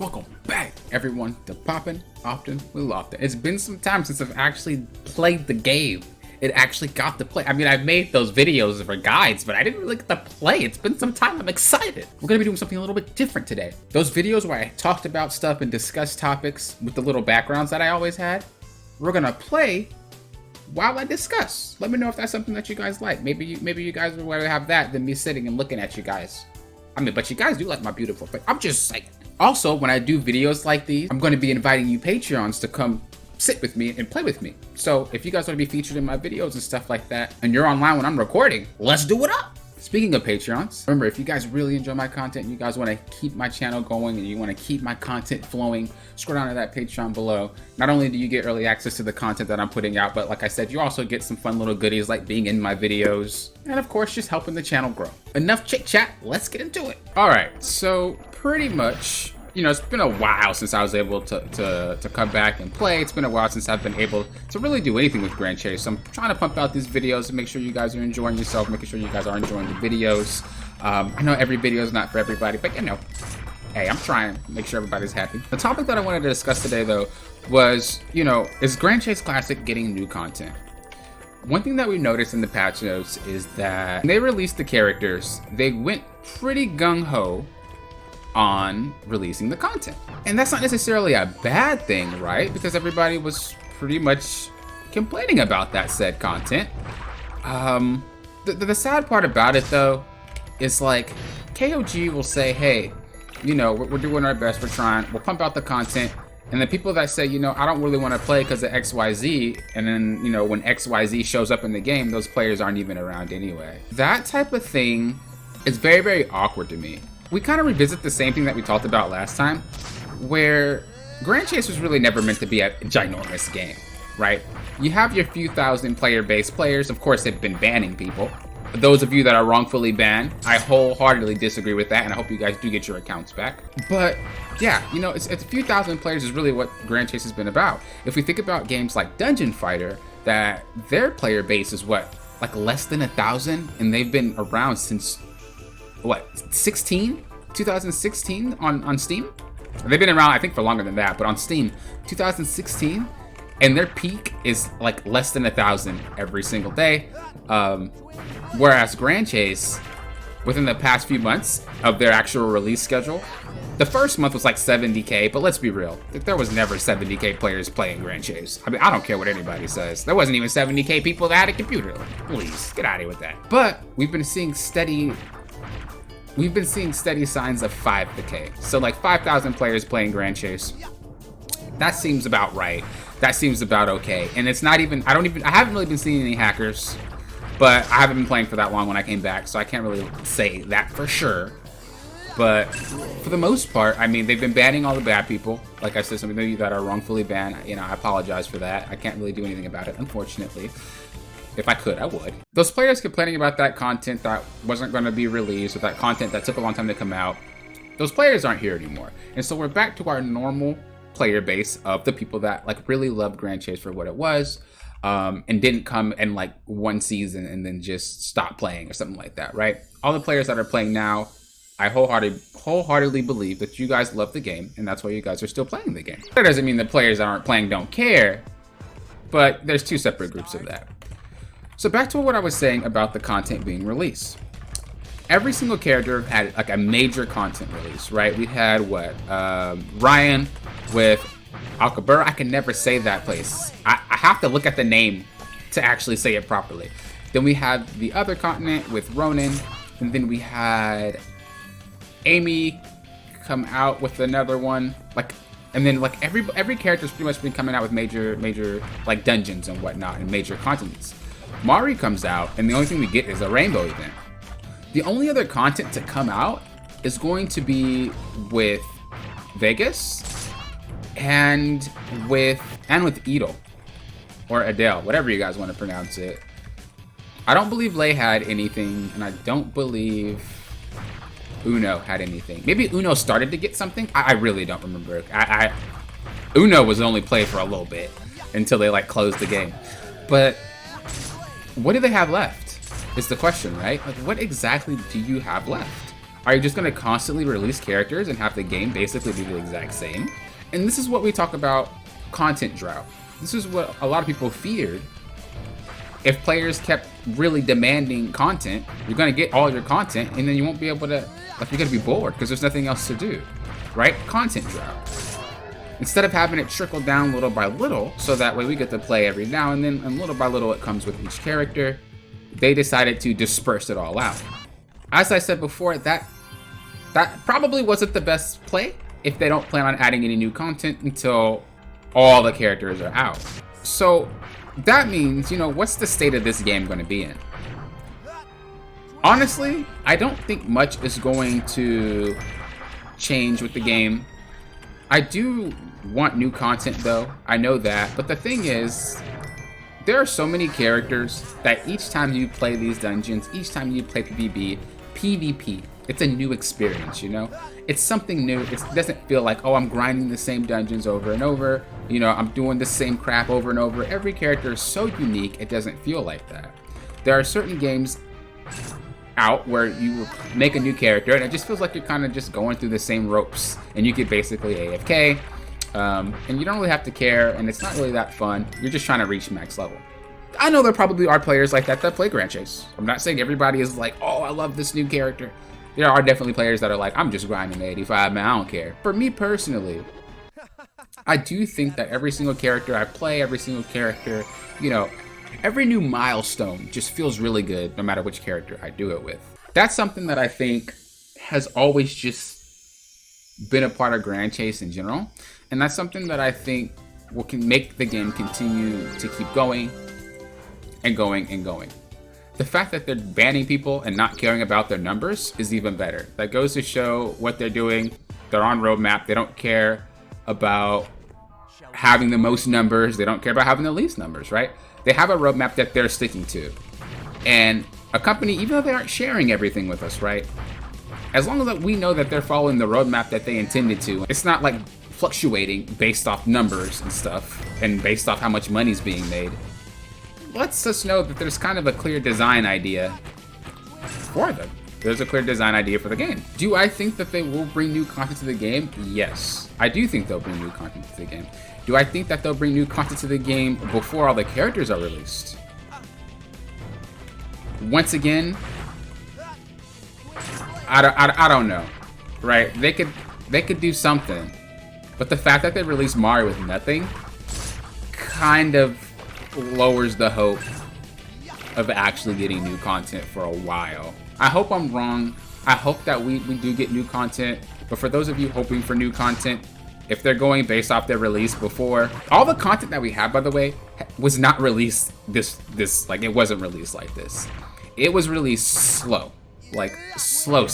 Welcome back, everyone, to Poppin' Often with Lofton. It's been some time since I've actually played the game. It actually got to play. I mean, I've made those videos for guides, but I didn't really get to play. It's been some time. I'm excited. We're gonna be doing something a little bit different today. Those videos where I talked about stuff and discussed topics with the little backgrounds that I always had, we're gonna play while I discuss. Let me know if that's something that you guys like. Maybe you guys would rather have that than me sitting and looking at you guys. I mean, but you guys do like my beautiful face. I'm just saying. Also, when I do videos like these, I'm going to be inviting you Patreons to come sit with me and play with me. So if you guys want to be featured in my videos and stuff like that, and you're online when I'm recording, let's do it up. Speaking of Patreons, remember, if you guys really enjoy my content and you guys want to keep my channel going and you want to keep my content flowing, scroll down to that Patreon below. Not only do you get early access to the content that I'm putting out, but like I said, you also get some fun little goodies like being in my videos and of course just helping the channel grow. Enough chit chat, let's get into it. All right, so pretty much, you know, it's been a while since I was able to come back and play. It's been a while since I've been able to really do anything with Grand Chase. So I'm trying to pump out these videos to make sure you guys are enjoying yourself, making sure you guys are enjoying the videos. I know every video is not for everybody, but you know, hey, I'm trying to make sure everybody's happy. The topic that I wanted to discuss today, though, was, you know, is Grand Chase Classic getting new content? One thing that we noticed in the patch notes is that when they released the characters, they went pretty gung-ho on releasing the content. And that's not necessarily a bad thing, right? Because everybody was pretty much complaining about that said content. The sad part about it, though, is like KOG will say, hey, you know, we're doing our best, we'll pump out the content. And the people that say, you know, I don't really want to play because of XYZ, and then, you know, when XYZ shows up in the game, those players aren't even around anyway. That type of thing is very, very awkward to me. We kind of revisit the same thing that we talked about last time, where Grand Chase was really never meant to be a ginormous game, right? You have your few thousand player-based players. Of course, they've been banning people. Those of you that are wrongfully banned, I wholeheartedly disagree with that, and I hope you guys do get your accounts back. But yeah, you know, it's a few thousand players is really what Grand Chase has been about. If we think about games like Dungeon Fighter, that their player base is what, like less than 1,000, and they've been around since what, 2016 on Steam? They've been around, I think, for longer than that, but on Steam, 2016, and their peak is like less than 1,000 every single day. Whereas Grand Chase, within the past few months of their actual release schedule, the first month was like 70K, but let's be real, there was never 70K players playing Grand Chase. I mean, I don't care what anybody says. There wasn't even 70K people that had a computer. Please, get out of here with that. But we've been seeing steady signs of 5K. So like 5,000 players playing Grand Chase. That seems about right. That seems about okay. And it's not even, I haven't really been seeing any hackers, but I haven't been playing for that long when I came back, so I can't really say that for sure. But for the most part, I mean, they've been banning all the bad people. Like I said, some of you that are wrongfully banned, you know, I apologize for that. I can't really do anything about it, unfortunately. If I could, I would. Those players complaining about that content that wasn't going to be released, or that content that took a long time to come out, those players aren't here anymore. And so we're back to our normal player base of the people that like really loved Grand Chase for what it was, and didn't come in like one season and then just stop playing or something like that, right? All the players that are playing now, I wholeheartedly believe that you guys love the game, and that's why you guys are still playing the game. That doesn't mean the players that aren't playing don't care, but there's two separate groups of that. So back to what I was saying about the content being released. Every single character had like a major content release, right? We had what? Ryan with Alcabur. I can never say that place. I have to look at the name to actually say it properly. Then we had the other continent with Ronan, and then we had Amy come out with another one. Like, and then like every character's pretty much been coming out with major like dungeons and whatnot and major continents. Mari comes out, and the only thing we get is a rainbow event. The only other content to come out is going to be with Vegas and with Edel or Adele, whatever you guys want to pronounce it. I don't believe Lei had anything, and I don't believe Uno had anything. Maybe Uno started to get something. I really don't remember. Uno was only played for a little bit until they like closed the game. But what do they have left is the question, right? Like, what exactly do you have left? Are you just going to constantly release characters and have the game basically be the exact same? And this is what we talk about content drought. This is what a lot of people feared. If players kept really demanding content, you're going to get all your content and then you won't be able to, like, you're going to be bored because there's nothing else to do, right? Content drought. Instead of having it trickle down little by little, so that way we get to play every now and then, and little by little it comes with each character, they decided to disperse it all out. As I said before, that probably wasn't the best play if they don't plan on adding any new content until all the characters are out. So that means, you know, what's the state of this game going to be in? Honestly, I don't think much is going to change with the game. I do want new content though, I know that, but the thing is, there are so many characters that each time you play these dungeons, each time you play PvP, it's a new experience, you know? It's something new. It doesn't feel like, oh, I'm grinding the same dungeons over and over, you know, I'm doing the same crap over and over. Every character is so unique, it doesn't feel like that. There are certain games out where you make a new character and it just feels like you're kind of just going through the same ropes and you get basically AFK, and you don't really have to care, and it's not really that fun. You're just trying to reach max level. I know there probably are players like that play Grand Chase. I'm not saying everybody is like, oh, I love this new character. There are definitely players that are like, I'm just grinding 85, man, I don't care. For me personally, I do think that every single character I play, every single character, you know, every new milestone just feels really good no matter which character I do it with. That's something that I think has always just been a part of Grand Chase in general. And that's something that I think can make the game continue to keep going and going and going. The fact that they're banning people and not caring about their numbers is even better. That goes to show what they're doing. They're on roadmap. They don't care about having the most numbers. They don't care about having the least numbers, right? They have a roadmap that they're sticking to. And a company, even though they aren't sharing everything with us, right? As long as we know that they're following the roadmap that they intended to, it's not like fluctuating based off numbers and stuff and based off how much money's being made. Lets us know that there's kind of a clear design idea for them. There's a clear design idea for the game. Do I think that they will bring new content to the game? Yes. I do think they'll bring new content to the game. Do I think that they'll bring new content to the game before all the characters are released? Once again, I don't know, right? They could do something, but the fact that they released Mario with nothing kind of lowers the hope of actually getting new content for a while. I hope I'm wrong. I hope that we do get new content, but for those of you hoping for new content, if they're going based off their release before, all the content that we have, by the way, was not released this like, it wasn't released like this. It was released slow, like slow.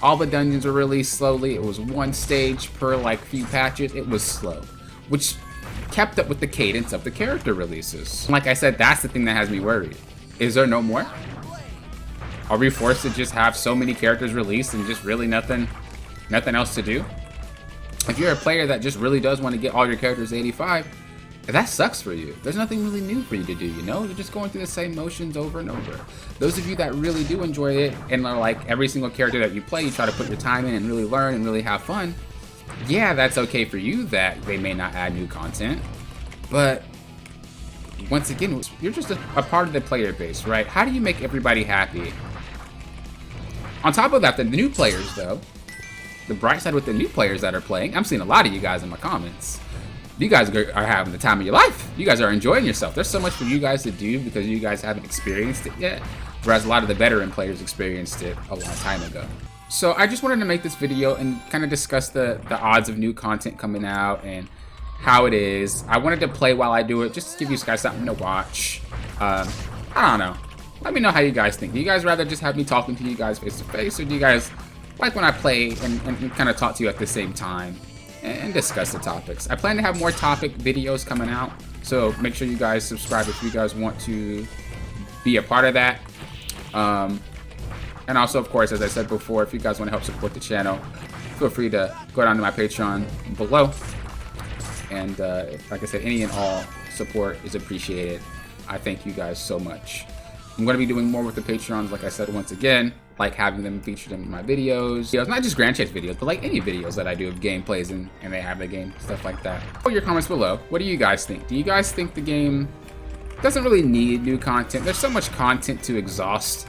All the dungeons were released slowly. It was one stage per like few patches. It was slow, which kept up with the cadence of the character releases. Like I said, that's the thing that has me worried. Is there no more? Are we forced to just have so many characters released and just really nothing else to do? If you're a player that just really does want to get all your characters 85, that sucks for you. There's nothing really new for you to do, you know? You're just going through the same motions over and over. Those of you that really do enjoy it and are like every single character that you play, you try to put your time in and really learn and really have fun. Yeah, that's okay for you that they may not add new content, but once again, you're just a part of the player base, right? How do you make everybody happy? On top of that, the new players, though, the bright side with the new players that are playing, I'm seeing a lot of you guys in my comments. You guys are having the time of your life. You guys are enjoying yourself. There's so much for you guys to do because you guys haven't experienced it yet, whereas a lot of the veteran players experienced it a long time ago. So I just wanted to make this video and kind of discuss the odds of new content coming out and how it is. I wanted to play while I do it, just to give you guys something to watch. I don't know. Let me know how you guys think. Do you guys rather just have me talking to you guys face to face, or do you guys like when I play and kind of talk to you at the same time and discuss the topics? I plan to have more topic videos coming out, so make sure you guys subscribe if you guys want to be a part of that. And also, of course, as I said before, if you guys want to help support the channel, feel free to go down to my Patreon below. And like I said, any and all support is appreciated. I thank you guys so much. I'm going to be doing more with the Patreons, like I said once again, like having them featured in my videos. Not just Grand Chase videos, but like any videos that I do of gameplays and they have the game, stuff like that. Put your comments below. What do you guys think? Do you guys think the game doesn't really need new content? There's so much content to exhaust.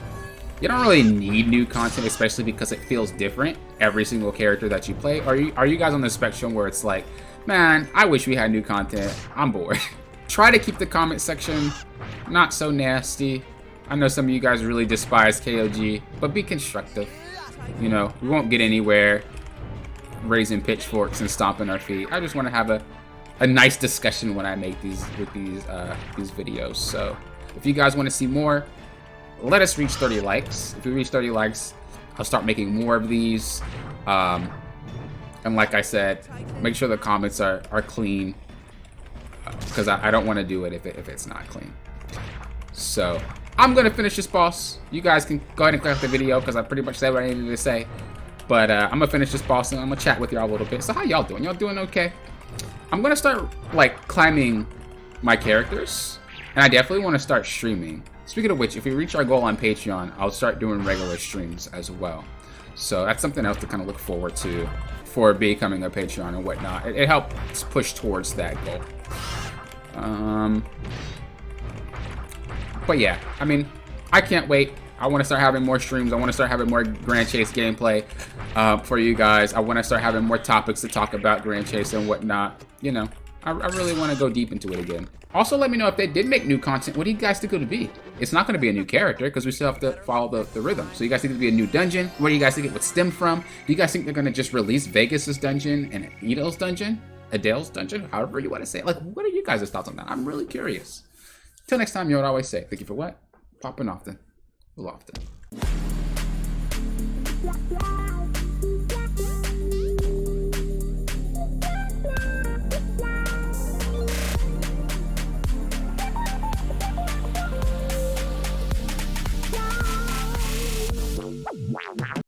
You don't really need new content, especially because it feels different every single character that you play. Are you guys on the spectrum where it's like, man, I wish we had new content, I'm bored? Try to keep the comment section not so nasty. I know some of you guys really despise KOG, but be constructive. You know, we won't get anywhere raising pitchforks and stomping our feet. I just want to have a nice discussion when I make these videos. So if you guys want to see more, let us reach 30 likes. If we reach 30 likes, I'll start making more of these. And like I said, make sure the comments are clean, because I don't want to do it if it's not clean. So I'm gonna finish this boss. You guys can go ahead and click off the video because I pretty much said what I needed to say. But I'm gonna finish this boss and I'm gonna chat with y'all a little bit. So how y'all doing? Y'all doing okay? I'm gonna start like climbing my characters, and I definitely want to start streaming. Speaking of which, if we reach our goal on Patreon, I'll start doing regular streams as well. So that's something else to kind of look forward to for becoming a Patreon and whatnot. It helps push towards that goal. But yeah, I mean, I can't wait. I want to start having more streams. I want to start having more Grand Chase gameplay for you guys. I want to start having more topics to talk about Grand Chase and whatnot. You know, I really want to go deep into it again. Also, let me know if they did make new content, what do you guys think it would be? It's not going to be a new character because we still have to follow the rhythm. So you guys think it would be a new dungeon? Where do you guys think it would stem from? Do you guys think they're going to just release Vegas's dungeon and Adele's dungeon? However you want to say it. Like, what are you guys' thoughts on that? I'm really curious. Till next time, you know what I always say. Thank you for what? Popping often. Will often.